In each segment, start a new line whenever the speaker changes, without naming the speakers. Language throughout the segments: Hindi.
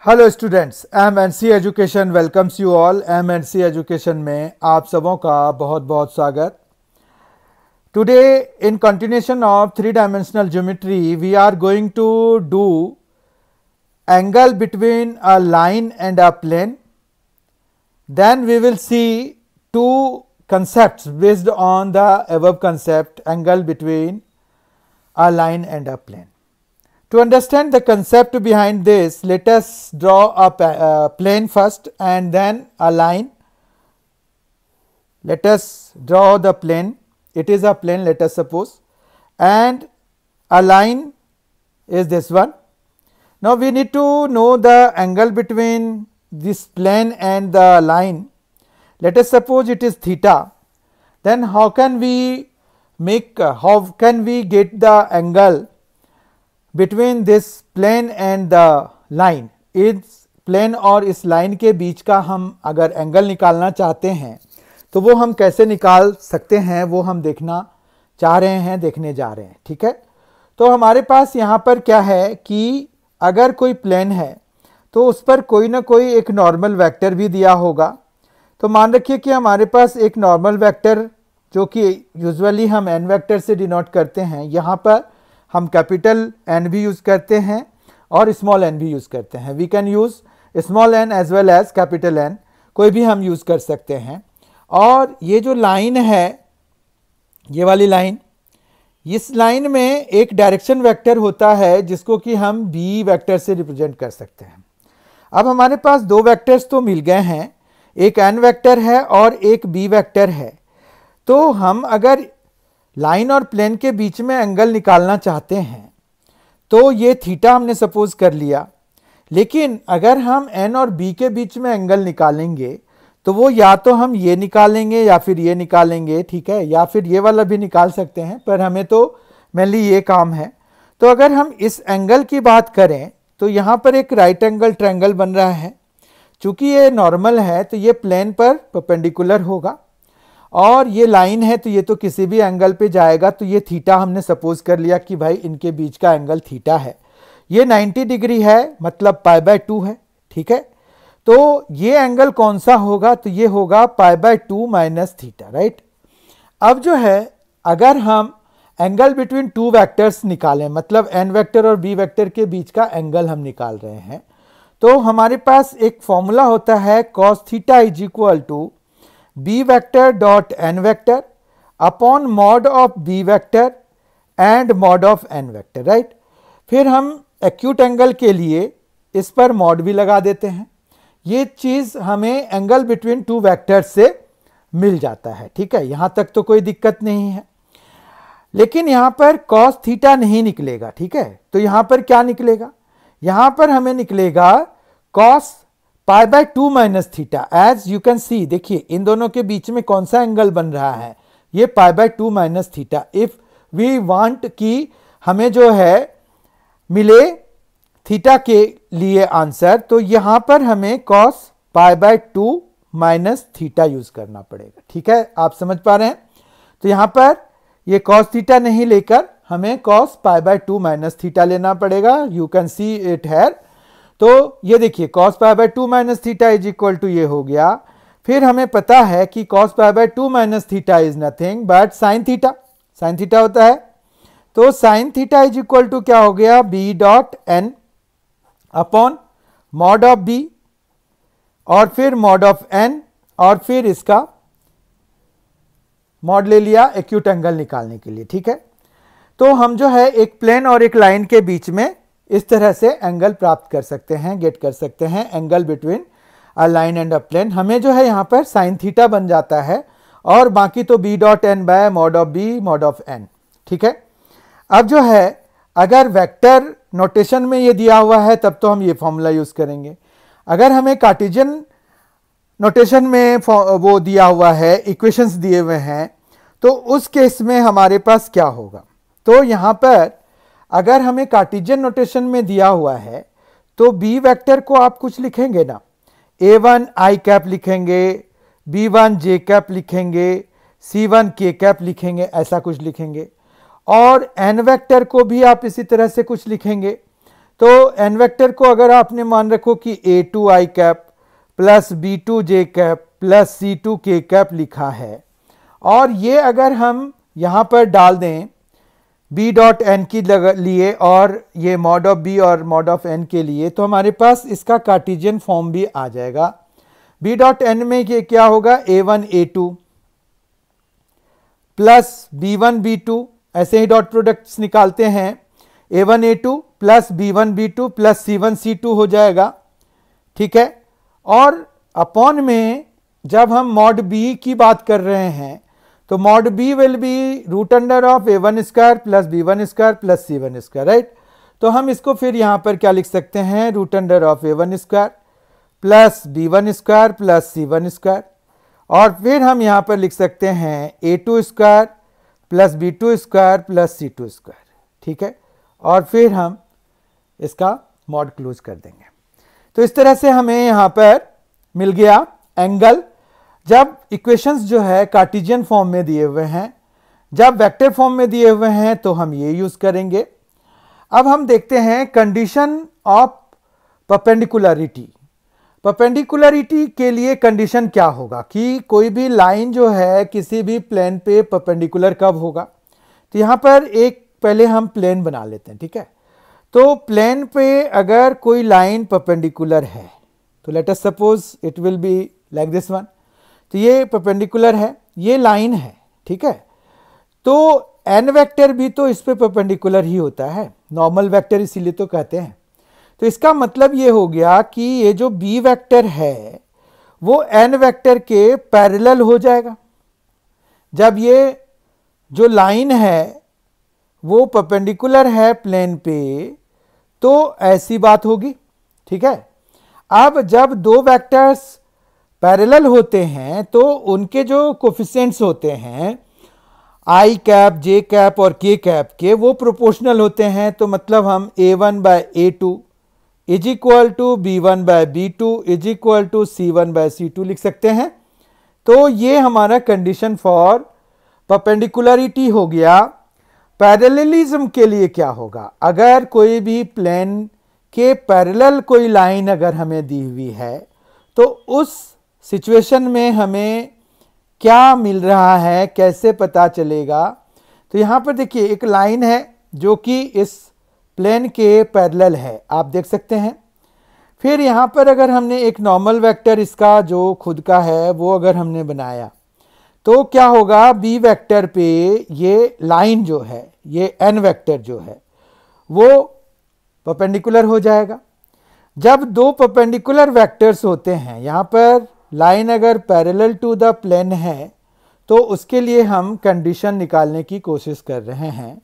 Hello students, MNC education welcomes you all. MNC education में आप सबों का बहुत बहुत स्वागत। Today in continuation of 3 dimensional geometry we are going to do angle between a line and a plane. Then we will see two concepts based on the above concept, angle between a line and a plane. To understand the concept behind this, let us draw a plane first and then a line. Let us draw the plane. It is a plane, let us suppose, and a line is this one. Now we need to know the angle between this plane and the line. Let us suppose it is theta. Then how can we get the angle between this plane and the line? इस plane और इस line के बीच का हम अगर एंगल निकालना चाहते हैं तो वो हम कैसे निकाल सकते हैं, वो हम देखना चाह रहे हैं, देखने जा रहे हैं। ठीक है, तो हमारे पास यहाँ पर क्या है कि अगर कोई प्लेन है तो उस पर कोई ना कोई एक नॉर्मल वेक्टर भी दिया होगा। तो मान रखिए कि हमारे पास एक नॉर्मल वेक्टर जो कि यूजुअली हम एन वेक्टर से डिनोट करते हैं, यहाँ पर हम कैपिटल एन भी यूज़ करते हैं और स्मॉल एन भी यूज़ करते हैं। We can use small N as well as capital N, कोई भी हम यूज़ कर सकते हैं। और ये जो लाइन है, ये वाली लाइन, इस लाइन में एक डायरेक्शन वेक्टर होता है जिसको कि हम बी वेक्टर से रिप्रेजेंट कर सकते हैं। अब हमारे पास दो वेक्टर्स तो मिल गए हैं, एक एन वेक्टर है और एक बी वेक्टर है। तो हम अगर लाइन और प्लेन के बीच में एंगल निकालना चाहते हैं तो ये थीटा हमने सपोज कर लिया, लेकिन अगर हम एन और बी के बीच में एंगल निकालेंगे तो वो या तो हम ये निकालेंगे या फिर ये निकालेंगे, ठीक है, या फिर ये वाला भी निकाल सकते हैं, पर हमें तो मेनली ये काम है। तो अगर हम इस एंगल की बात करें तो यहाँ पर एक राइट एंगल ट्रायंगल बन रहा है। चूंकि ये नॉर्मल है तो ये प्लेन पर परपेंडिकुलर होगा और ये लाइन है तो ये तो किसी भी एंगल पे जाएगा। तो ये थीटा हमने सपोज कर लिया कि भाई इनके बीच का एंगल थीटा है। ये 90 डिग्री है, मतलब π/2 है। ठीक है, तो ये एंगल कौन सा होगा? तो ये होगा π/2 माइनस थीटा, राइट। अब जो है, अगर हम एंगल बिटवीन टू वेक्टर्स निकालें, मतलब एन वेक्टर और बी वेक्टर के बीच का एंगल हम निकाल रहे हैं, तो हमारे पास एक फॉर्मूला होता है cos theta is equal to b vector dot n vector upon mod of B vector and mod of n vector, right. फिर हम एक्यूट एंगल के लिए इस पर मॉड भी लगा देते हैं। ये चीज़ हमें एंगल बिटवीन टू वेक्टर्स से मिल जाता है। ठीक है, यहाँ तक तो कोई दिक्कत नहीं है, लेकिन यहाँ पर cos थीटा नहीं निकलेगा। ठीक है, तो यहाँ पर क्या निकलेगा? यहाँ पर हमें निकलेगा cos π/2 minus theta. As you can see, देखिए इन दोनों के बीच में कौन सा एंगल बन रहा है? ये π/2 minus theta. If we want कि हमें जो है मिले थीटा के लिए आंसर, तो यहाँ पर हमें cos π/2 माइनस थीटा यूज करना पड़ेगा। ठीक है, आप समझ पा रहे हैं? तो यहाँ पर ये cos थीटा नहीं लेकर हमें cos π/2 माइनस थीटा लेना पड़ेगा। You can see it here. तो ये देखिए cos π/2 minus theta is equal to ये हो गया। फिर हमें पता है कि cos π/2 minus theta is nothing but sine theta. Sine theta होता है, तो sine theta is equal to क्या हो गया? B dot N upon mod of B और फिर मॉड ऑफ एन और फिर इसका मॉड ले लिया एक्यूट एंगल निकालने के लिए। ठीक है, तो हम जो है एक प्लेन और एक लाइन के बीच में इस तरह से एंगल प्राप्त कर सकते हैं, गेट कर सकते हैं angle between a line and a plane. हमें जो है यहाँ पर साइन थीटा बन जाता है और बाकी तो b dot n by mod of b mod of n. ठीक है, अब जो है अगर वेक्टर नोटेशन में ये दिया हुआ है तब तो हम ये फॉर्मूला यूज करेंगे। अगर हमें कार्टेशियन नोटेशन में वो दिया हुआ है, इक्वेशंस दिए हुए हैं, तो उस केस में हमारे पास क्या होगा? तो यहाँ पर अगर हमें कार्टेशियन नोटेशन में दिया हुआ है तो बी वेक्टर को आप कुछ लिखेंगे ना, a1 i कैप लिखेंगे, b1 j कैप लिखेंगे, c1 k कैप लिखेंगे, ऐसा कुछ लिखेंगे। और एन वेक्टर को भी आप इसी तरह से कुछ लिखेंगे। तो एन वेक्टर को अगर आपने मान रखो कि a2 i cap plus b2 j cap plus c2 k cap लिखा है, और ये अगर हम यहाँ पर डाल दें b डॉट एन के लिए और ये मॉड ऑफ b और मॉड ऑफ n के लिए, तो हमारे पास इसका कार्टेशियन फॉर्म भी आ जाएगा। b डॉट n में ये क्या होगा, a1 a2 plus b1 b2, ऐसे ही डॉट प्रोडक्ट्स निकालते हैं, a1 a2 plus b1 b2 plus c1 c2 हो जाएगा, ठीक है। और अपॉन में जब हम मॉड b की बात कर रहे हैं तो mod b will be root under of a1 square plus b1 square plus c1 square, right. तो हम इसको फिर यहां पर क्या लिख सकते हैं, root under of a1 square plus b1 square plus c1 square, और फिर हम यहां पर लिख सकते हैं a2 square plus b2 square plus c2 square, ठीक है। और फिर हम इसका मॉड क्लोज कर देंगे। तो इस तरह से हमें यहां पर मिल गया एंगल, जब इक्वेशंस जो है कार्टेशियन फॉर्म में दिए हुए हैं, जब वेक्टर फॉर्म में दिए हुए हैं तो हम ये यूज करेंगे। अब हम देखते हैं कंडीशन ऑफ परपेंडिकुलरिटी। परपेंडिकुलरिटी के लिए कंडीशन क्या होगा कि कोई भी लाइन जो है किसी भी प्लेन पे परपेंडिकुलर कब होगा। तो यहां पर एक पहले हम प्लेन बना लेते हैं, ठीक है। तो प्लेन पे अगर कोई लाइन परपेंडिकुलर है तो let us suppose it will be like this one, तो ये परपेंडिकुलर है, ये लाइन है, ठीक है। तो एन वेक्टर भी तो इस पे परपेंडिकुलर ही होता है, नॉर्मल वेक्टर इसीलिए तो कहते हैं। तो इसका मतलब ये हो गया कि ये जो बी वेक्टर है वो एन वेक्टर के पैरेलल हो जाएगा। जब ये जो लाइन है वो परपेंडिकुलर है प्लेन पे तो ऐसी बात होगी, ठीक है। अब जब दो वेक्टर्स पैरेलल होते हैं तो उनके जो कोफिशिएंट्स होते हैं आई कैप जे कैप और के कैप के, वो प्रोपोर्शनल होते हैं। तो मतलब हम a1 by a2 is equal to b1 by b2 is equal to c1 by c2 लिख सकते हैं। तो ये हमारा कंडीशन फॉर परपेंडिकुलरिटी हो गया। पैरेललिज्म के लिए क्या होगा, अगर कोई भी प्लेन के पैरेलल कोई लाइन अगर हमें दी हुई है तो उस सिचुएशन में हमें क्या मिल रहा है, कैसे पता चलेगा। तो यहां पर देखिए एक लाइन है जो कि इस प्लेन के पैरेलल है, आप देख सकते हैं। फिर यहां पर अगर हमने एक नॉर्मल वेक्टर इसका जो खुद का है वो अगर हमने बनाया तो क्या होगा, बी वेक्टर पे ये लाइन जो है, ये एन वेक्टर जो है वो परपेंडिकुलर हो जाएगा। जब दो परपेंडिकुलर वेक्टर्स होते हैं, यहाँ पर लाइन अगर पैरेलल टू द प्लेन है तो उसके लिए हम कंडीशन निकालने की कोशिश कर रहे हैं।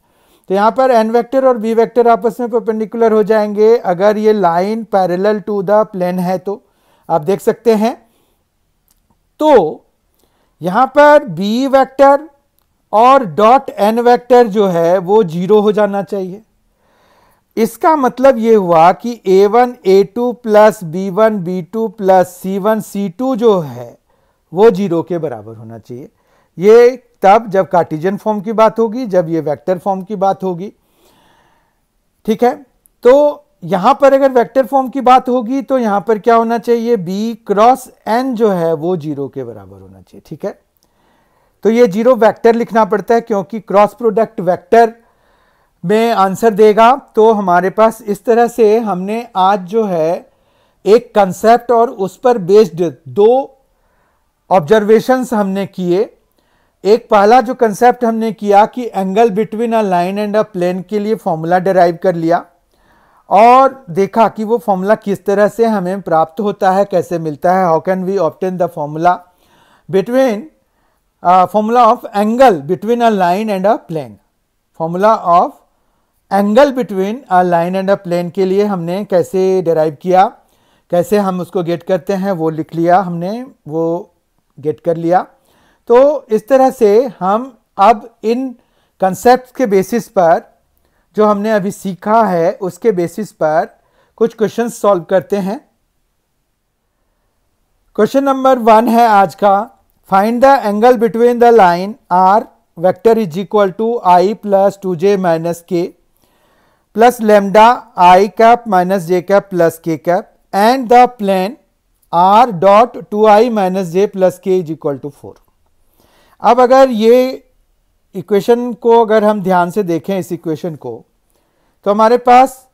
तो यहाँ पर एन वेक्टर और बी वेक्टर आपस में परपेंडिकुलर हो जाएंगे अगर ये line parallel to the plane है, तो आप देख सकते हैं। तो यहाँ पर बी वेक्टर और डॉट एन वेक्टर जो है वो जीरो हो जाना चाहिए। इसका मतलब ये हुआ कि a1 a2 plus b1 b2 plus c1 c2 जो है वो जीरो के बराबर होना चाहिए। ये तब जब कार्टेशियन फॉर्म की बात होगी, जब ये वेक्टर फॉर्म की बात होगी, ठीक है। तो यहां पर अगर वेक्टर फॉर्म की बात होगी तो यहां पर क्या होना चाहिए, b क्रॉस n जो है वो जीरो के बराबर होना चाहिए, ठीक है। तो ये जीरो वेक्टर लिखना पड़ता है क्योंकि क्रॉस प्रोडक्ट वेक्टर में आंसर देगा। तो हमारे पास इस तरह से हमने आज जो है एक कंसेप्ट और उस पर बेस्ड दो ऑब्जर्वेशंस हमने किए। एक पहला जो कंसेप्ट हमने किया कि angle between a line and a plane के लिए फॉर्मूला डिराइव कर लिया और देखा कि वो फॉर्मूला किस तरह से हमें प्राप्त होता है, कैसे मिलता है, how can we obtain the formula between formula of angle between a line and a plane. Formula of angle between a line and a plane के लिए हमने कैसे डिराइव किया, कैसे हम उसको गेट करते हैं वो लिख लिया हमने, वो गेट कर लिया। तो इस तरह से हम अब इन कंसेप्ट के बेसिस पर जो हमने अभी सीखा है उसके बेसिस पर कुछ क्वेश्चन सॉल्व करते हैं। क्वेश्चन नंबर 1 है आज का, find the angle between the line R vector is equal to I plus 2j minus K plus lambda I cap minus J cap plus K cap and the plane R dot 2i minus J plus के इज इक्वल टू 4। अब अगर ये इक्वेशन को अगर हम ध्यान से देखें इस इक्वेशन को, तो हमारे पास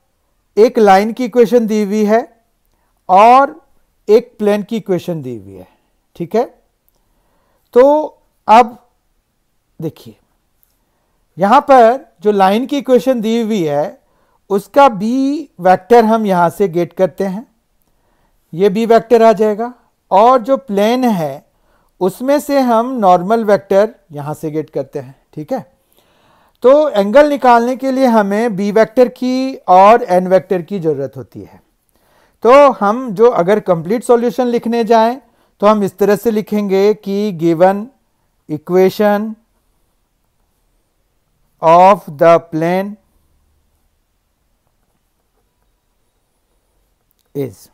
एक लाइन की इक्वेशन दी हुई है और एक प्लेन की इक्वेशन दी हुई है, ठीक है। तो अब देखिए यहां पर जो लाइन की इक्वेशन दी हुई है उसका बी वेक्टर हम यहां से गेट करते हैं, ये बी वेक्टर आ जाएगा, और जो प्लेन है उसमें से हम नॉर्मल वेक्टर यहां से गेट करते हैं, ठीक है। तो एंगल निकालने के लिए हमें बी वेक्टर की और एन वेक्टर की जरूरत होती है। तो हम जो अगर कंप्लीट सॉल्यूशन लिखने जाएं तो हम इस तरह से लिखेंगे कि given equation of the plane is,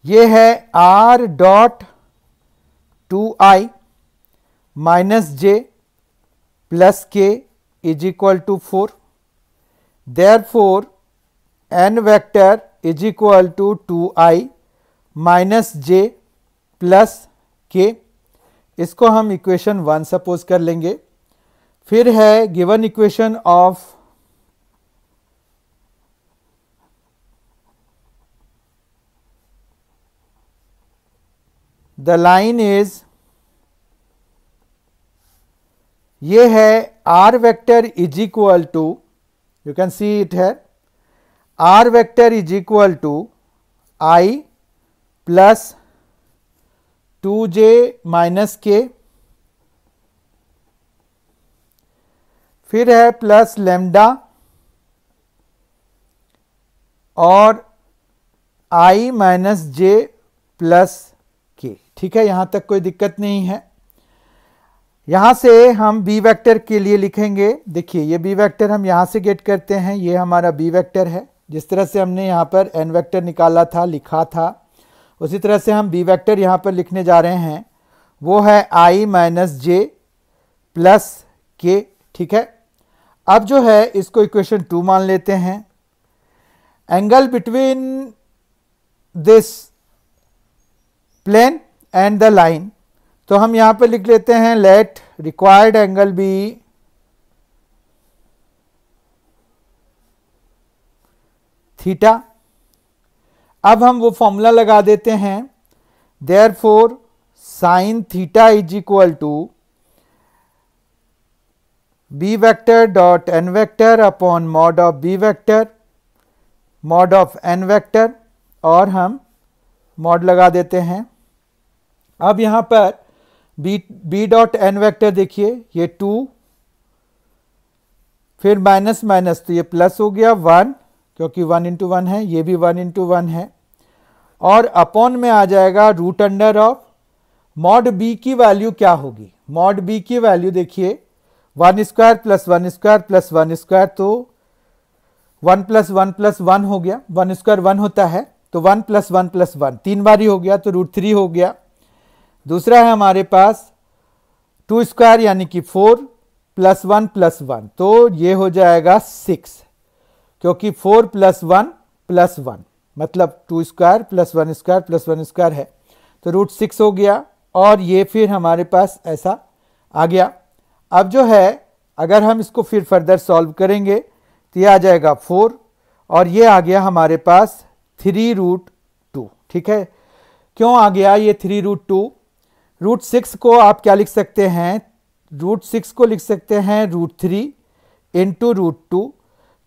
ये है आर डॉट 2i माइनस जे प्लस के is equal to 4, therefore n vector is equal to 2i minus J plus k. इसको हम इक्वेशन 1 सपोज कर लेंगे। फिर है given equation of the line is, ये है R vector is equal to, you can see it है, R vector is equal to I plus 2j minus K, फिर है प्लस लेमडा और आई माइनस जे प्लस के, ठीक है। यहां तक कोई दिक्कत नहीं है। यहां से हम बी वेक्टर के लिए लिखेंगे, देखिए ये बी वेक्टर हम यहां से गेट करते हैं, ये हमारा बी वेक्टर है। जिस तरह से हमने यहां पर एन वेक्टर निकाला था, लिखा था, उसी तरह से हम बी वेक्टर यहां पर लिखने जा रहे हैं। वो है आई माइनस जे प्लस के, ठीक है। अब जो है इसको इक्वेशन 2 मान लेते हैं। Angle between this plane and the line, तो हम यहां पर लिख लेते हैं let required angle be theta. अब हम वो फॉर्मूला लगा देते हैं, therefore sine theta is equal to b vector dot n vector upon mod of B vector mod of n vector, और हम मॉड लगा देते हैं। अब यहां पर बी डॉट एन वेक्टर देखिए, ये 2, फिर माइनस माइनस तो ये प्लस हो गया 1, क्योंकि 1 इंटू 1 है, ये भी 1 इंटू 1 है, और अपॉन में आ जाएगा root under of mod b की वैल्यू क्या होगी। मॉड बी की वैल्यू देखिए 1 square plus 1 square plus 1 square, तो 1 प्लस 1 प्लस 1 हो गया, 1 स्क्वायर 1 होता है, तो 1 प्लस 1 प्लस 1 3 बार ही हो गया, तो रूट 3 हो गया। दूसरा है हमारे पास 2 स्क्वायर यानी कि 4 प्लस 1 प्लस 1, तो ये हो जाएगा 6, क्योंकि 4 प्लस 1 प्लस 1 मतलब 2 square plus 1 square plus 1 square है, तो रूट 6 हो गया, और ये फिर हमारे पास ऐसा आ गया। अब जो है अगर हम इसको फिर फर्दर सॉल्व करेंगे तो ये आ जाएगा 4, और ये आ गया हमारे पास 3 रूट 2, ठीक है। क्यों आ गया ये 3 रूट 2? रूट 6 को आप क्या लिख सकते हैं, रूट 6 को लिख सकते हैं रूट 3 इंटू रूट 2,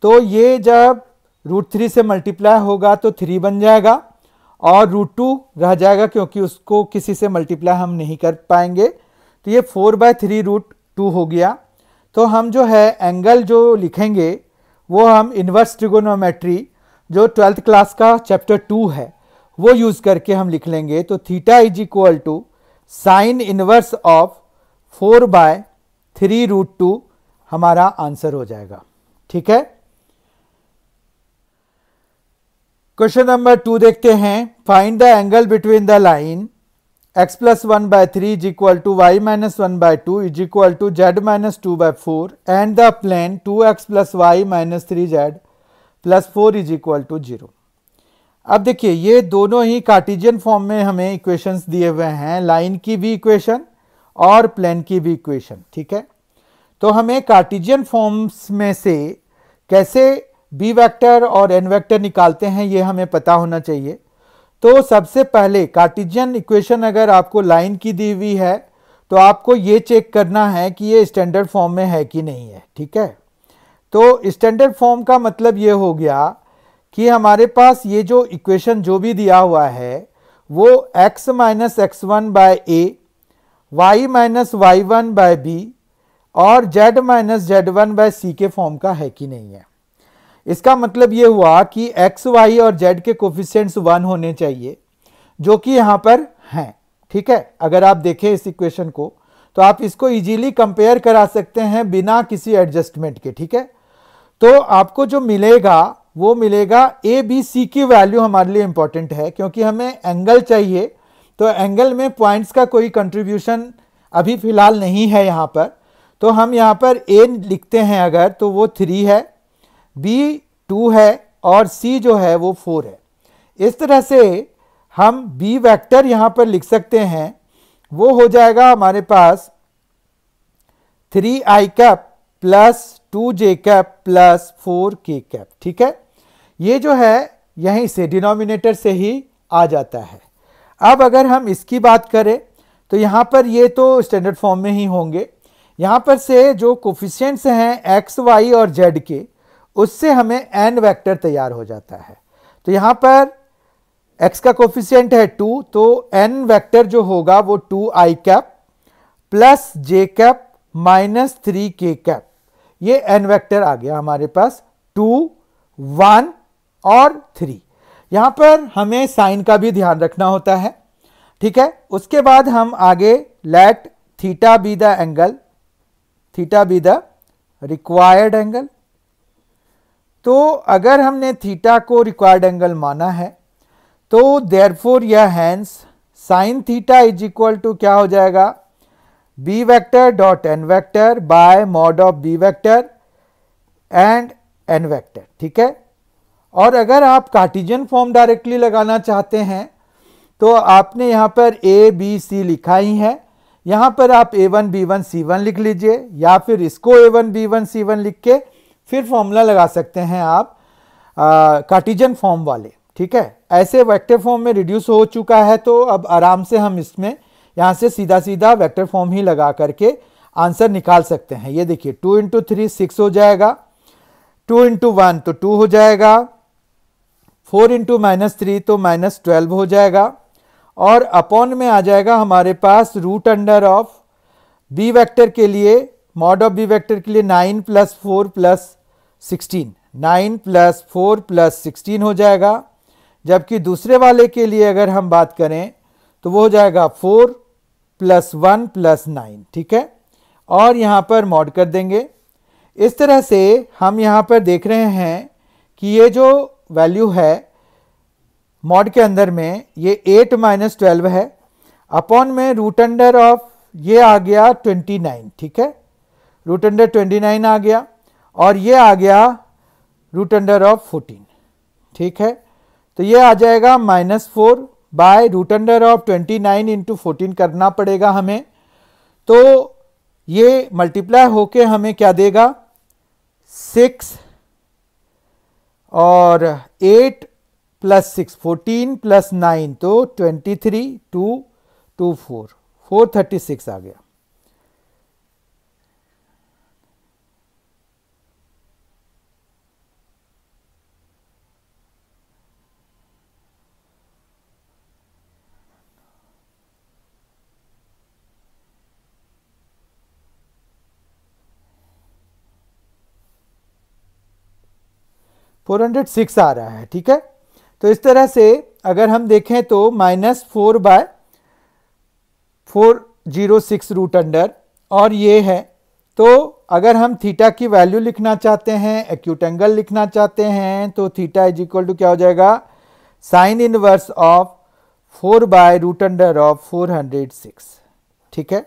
तो ये जब रूट 3 से मल्टीप्लाई होगा तो 3 बन जाएगा, और रूट 2 रह जाएगा क्योंकि उसको किसी से मल्टीप्लाई हम नहीं कर पाएंगे, तो ये 4/3 रूट 2 हो गया। तो हम जो है एंगल जो लिखेंगे वो हम इन्वर्स ट्रिगोनोमेट्री जो 12th क्लास का चैप्टर 2 है वो यूज करके हम लिख लेंगे। तो theta is equal to sine inverse of 4/3 root 2 हमारा आंसर हो जाएगा, ठीक है। क्वेश्चन नंबर 2 देखते हैं। Find the angle between the line x plus 1/3 is equal to y minus 1/2 is equal to z minus 2/4 and the plane 2x plus y minus 3z plus 4 is equal to 0। अब देखिए ये दोनों ही कार्टेशियन फॉर्म में हमें इक्वेशंस दिए हुए हैं, लाइन की भी इक्वेशन और प्लेन की भी इक्वेशन, ठीक है। तो हमें कार्टेशियन फॉर्म्स में से कैसे बी वेक्टर और एन वेक्टर निकालते हैं ये हमें पता होना चाहिए। तो सबसे पहले कार्टेशियन इक्वेशन अगर आपको लाइन की दी हुई है तो आपको ये चेक करना है कि ये स्टैंडर्ड फॉर्म में है कि नहीं है, ठीक है। तो स्टैंडर्ड फॉर्म का मतलब ये हो गया कि हमारे पास ये जो इक्वेशन जो भी दिया हुआ है वो x minus x1 by a, y minus y1 by b और z minus z1 by c के फॉर्म का है कि नहीं है। इसका मतलब ये हुआ कि x, y और z के कोफिशिएंट्स 1 होने चाहिए जो कि यहाँ पर हैं, ठीक है। अगर आप देखें इस इक्वेशन को तो आप इसको इजीली कंपेयर करा सकते हैं बिना किसी एडजस्टमेंट के, ठीक है। तो आपको जो मिलेगा वो मिलेगा ए बी सी की वैल्यू हमारे लिए इंपॉर्टेंट है क्योंकि हमें एंगल चाहिए। तो एंगल में पॉइंट्स का कोई कंट्रीब्यूशन अभी फिलहाल नहीं है यहाँ पर, तो हम यहाँ पर ए लिखते हैं अगर तो वो 3 है, बी 2 है और सी जो है वो 4 है। इस तरह से हम बी वेक्टर यहाँ पर लिख सकते हैं, वो हो जाएगा हमारे पास 3i cap plus 2j cap plus 4k cap, ठीक है। ये जो है यहीं से डिनोमिनेटर से ही आ जाता है। अब अगर हम इसकी बात करें तो यहाँ पर ये तो स्टैंडर्ड फॉर्म में ही होंगे। यहाँ पर से जो कोफिशिएंट्स हैं x, y और z के, उससे हमें n वेक्टर तैयार हो जाता है। तो यहाँ पर x का कोफिशिएंट है 2, तो n वेक्टर जो होगा वो 2i cap plus j cap minus 3k cap, ये n वेक्टर आ गया हमारे पास 2, 1 और 3। यहाँ पर हमें साइन का भी ध्यान रखना होता है, ठीक है। उसके बाद हम आगे let theta be the angle, theta be the required angle. तो अगर हमने थीटा को रिक्वायर्ड एंगल माना है तो देयरफॉर या hence sine theta is equal to क्या हो जाएगा, b vector dot n vector by mod of B vector and n vector, ठीक है। और अगर आप कार्टेशियन फॉर्म डायरेक्टली लगाना चाहते हैं तो आपने यहाँ पर ए बी सी लिखा ही है, यहाँ पर आप a1 b1 c1 लिख लीजिए या फिर इसको a1 b1 c1 लिख के फिर फॉर्मूला लगा सकते हैं आप कार्टेशियन फॉर्म वाले, ठीक है। ऐसे वेक्टर फॉर्म में रिड्यूस हो चुका है तो अब आराम से हम इसमें यहाँ से सीधा सीधा वेक्टर फॉर्म ही लगा करके आंसर निकाल सकते हैं। ये देखिए 2 इंटू 3 6 हो जाएगा, 2 इंटू 1 तो 2 हो जाएगा, 4 इंटू माइनस 3 तो माइनस 12 हो जाएगा और अपॉन में आ जाएगा हमारे पास root under of B vector के लिए, मॉड ऑफ बी वेक्टर के लिए 9 प्लस 4 प्लस 16, 9 प्लस 4 प्लस 16 हो जाएगा। जबकि दूसरे वाले के लिए अगर हम बात करें तो वो हो जाएगा 4 प्लस 1 प्लस 9, ठीक है। और यहाँ पर मॉड कर देंगे। इस तरह से हम यहाँ पर देख रहे हैं कि ये जो वैल्यू है मॉड के अंदर में ये 8 माइनस 12 है, अपॉन में रूट अंडर ऑफ ये आ गया 29, ठीक है, रूट अंडर 29 आ गया और ये आ गया रूट अंडर ऑफ 14, ठीक है। तो ये आ जाएगा -4 by root under of 29 into 14 करना पड़ेगा हमें। तो ये मल्टीप्लाई होके हमें क्या देगा 6 और 8 प्लस 6 14 प्लस 9 तो 23 2 2 4 436 आ गया। $406 आ रहा है, ठीक है। तो इस तरह से अगर हम देखें तो -4 बाय 406 रूट अंडर और ये है। तो अगर हम थीटा की वैल्यू लिखना चाहते हैं, एक्यूट एंगल लिखना चाहते हैं तो थीटा इज इक्वल टू क्या हो जाएगा साइन इनवर्स ऑफ 4/√406। ठीक है,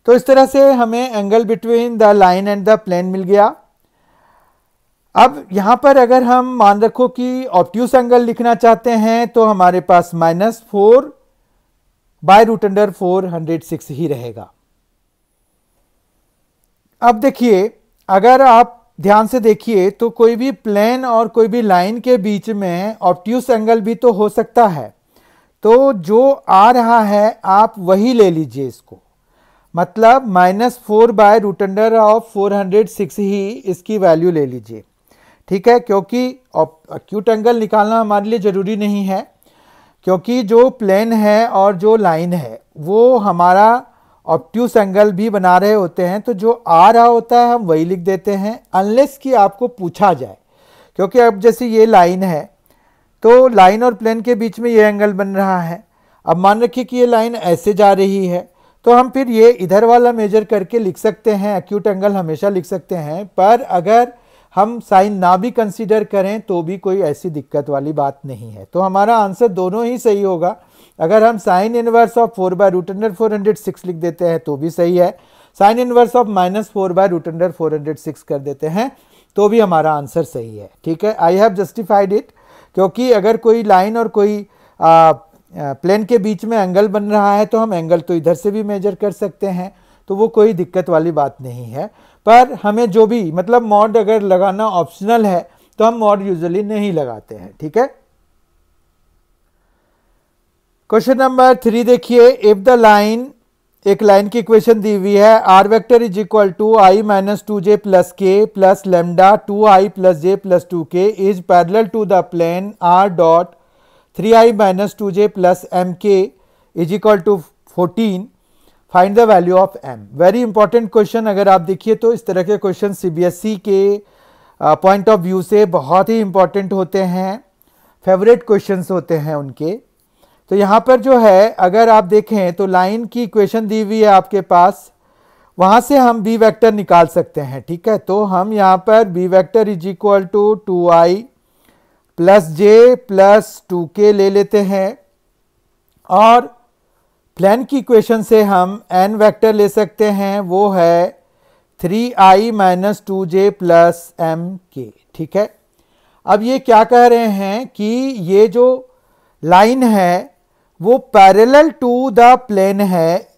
तो इस तरह से हमें angle between the line and the plane मिल गया। अब यहां पर अगर हम मान रखो कि ऑब्ट्यूस एंगल लिखना चाहते हैं तो हमारे पास -4/√406 ही रहेगा। अब देखिए, अगर आप ध्यान से देखिए तो कोई भी प्लेन और कोई भी लाइन के बीच में ऑब्ट्यूस एंगल भी तो हो सकता है, तो जो आ रहा है आप वही ले लीजिए इसको, मतलब -4/√406 ही इसकी वैल्यू ले लीजिए। ठीक है, क्योंकि एक्यूट एंगल निकालना हमारे लिए ज़रूरी नहीं है, क्योंकि जो प्लेन है और जो लाइन है वो हमारा ऑब्ट्यूस एंगल भी बना रहे होते हैं, तो जो आ रहा होता है हम वही लिख देते हैं, अनलेस कि आपको पूछा जाए। क्योंकि अब जैसे ये लाइन है तो लाइन और प्लेन के बीच में ये एंगल बन रहा है। अब मान रखिए कि ये लाइन ऐसे जा रही है, तो हम फिर ये इधर वाला मेजर करके लिख सकते हैं, एक्यूट एंगल हमेशा लिख सकते हैं। पर अगर हम साइन ना भी कंसीडर करें तो भी कोई ऐसी दिक्कत वाली बात नहीं है, तो हमारा आंसर दोनों ही सही होगा। अगर हम साइन इनवर्स ऑफ 4/√406 लिख देते हैं तो भी सही है, साइन इनवर्स ऑफ -4/√406 कर देते हैं तो भी हमारा आंसर सही है। ठीक है, आई हैव जस्टिफाइड इट, क्योंकि अगर कोई लाइन और कोई प्लेन के बीच में एंगल बन रहा है तो हम एंगल तो इधर से भी मेजर कर सकते हैं, तो वो कोई दिक्कत वाली बात नहीं है। पर हमें जो भी मतलब मॉड अगर लगाना ऑप्शनल है तो हम मॉड यूजुअली नहीं लगाते हैं। ठीक है, क्वेश्चन नंबर 3 देखिए, इफ द लाइन, एक लाइन की इक्वेशन दी हुई है, r vector is equal to i - 2j + k + lambda 2i + j + 2k इज parallel to the plane r dot 3i - 2j + mk is equal to 14, find the value of m। Very important question. अगर आप देखिए तो इस तरह के क्वेश्चन सीबीएसई के पॉइंट ऑफ व्यू से बहुत ही इंपॉर्टेंट होते हैं, फेवरेट क्वेश्चंस होते हैं उनके। तो यहाँ पर जो है अगर आप देखें तो लाइन की इक्वेशन दी हुई है आपके पास, वहाँ से हम b वेक्टर निकाल सकते हैं। ठीक है, तो हम यहाँ पर b vector is equal to 2i + j + 2k ले लेते हैं, और प्लेन की इक्वेशन से हम n वेक्टर ले सकते हैं, वो है 3i - 2j + mk। ठीक है, अब ये क्या कह रहे हैं कि ये जो लाइन है वो पैरेलल टू द प्लेन है।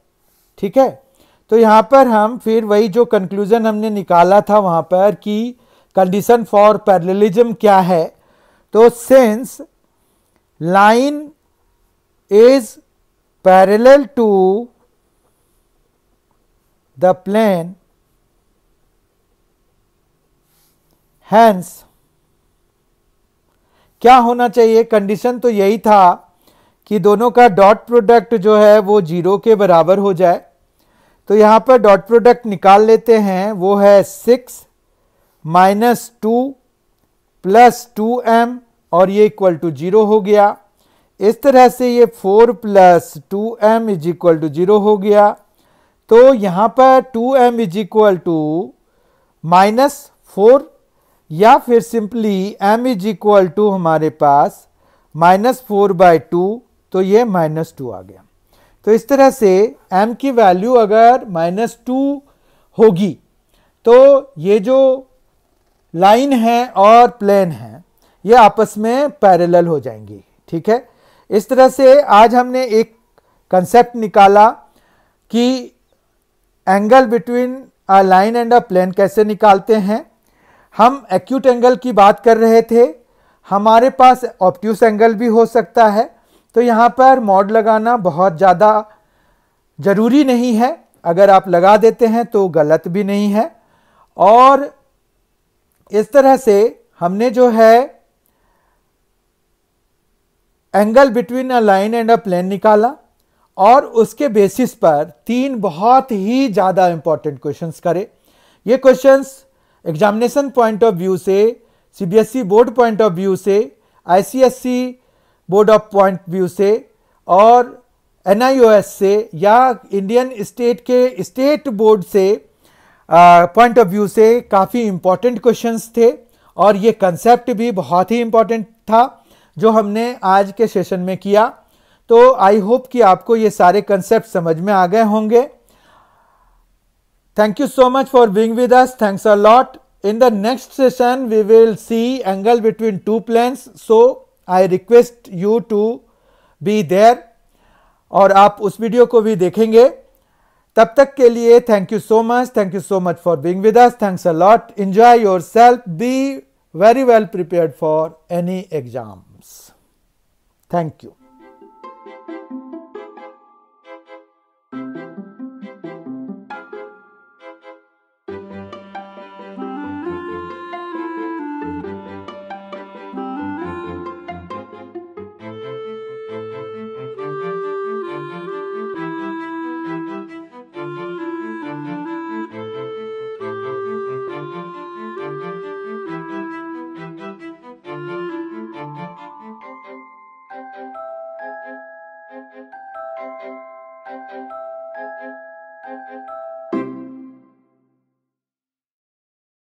ठीक है, तो यहाँ पर हम फिर वही जो कंक्लूजन हमने निकाला था वहाँ पर कि कंडीशन फॉर पैरेललिज्म क्या है, तो since line is parallel to the plane, hence क्या होना चाहिए, कंडीशन तो यही था कि दोनों का डॉट प्रोडक्ट जो है वो 0 के बराबर हो जाए। तो यहाँ पर डॉट प्रोडक्ट निकाल लेते हैं, वो है 6 - 2 + 2m और ये इक्वल टू 0 हो गया। इस तरह से ये 4 + 2m इज इक्वल टू 0 हो गया। तो यहाँ पर 2m इज इक्वल टू -4, या फिर simply m is equal to हमारे पास -4/2, तो ये -2 आ गया। तो इस तरह से m की वैल्यू अगर -2 होगी तो ये जो लाइन है और प्लेन है ये आपस में पैरेलल हो जाएंगी। ठीक है, इस तरह से आज हमने एक कंसेप्ट निकाला कि angle between a line and a plane कैसे निकालते हैं। हम एक्यूट एंगल की बात कर रहे थे, हमारे पास ऑब्ट्यूस एंगल भी हो सकता है, तो यहाँ पर मॉड लगाना बहुत ज़्यादा ज़रूरी नहीं है, अगर आप लगा देते हैं तो गलत भी नहीं है। और इस तरह से हमने जो है angle between a line and a plane निकाला, और उसके बेसिस पर 3 बहुत ही ज़्यादा इंपॉर्टेंट क्वेश्चंस करे। ये questions examination point of view से, CBSE board point of view से, ICSE board of point view से और एनआईओएस से या इंडियन स्टेट के स्टेट बोर्ड से पॉइंट ऑफ व्यू से काफ़ी इंपॉर्टेंट क्वेश्चंस थे। और ये कंसेप्ट भी बहुत ही इंपॉर्टेंट था जो हमने आज के सेशन में किया। तो आई होप कि आपको ये सारे कंसेप्ट समझ में आ गए होंगे। Thank you so much for being with us, thanks a lot. In the next session we will see angle between two planes, so I request you to be there और आप उस वीडियो को भी देखेंगे। तब तक के लिए thank you so much for being with us, thanks a lot, enjoy yourself, be very well prepared for any exams. Thank you.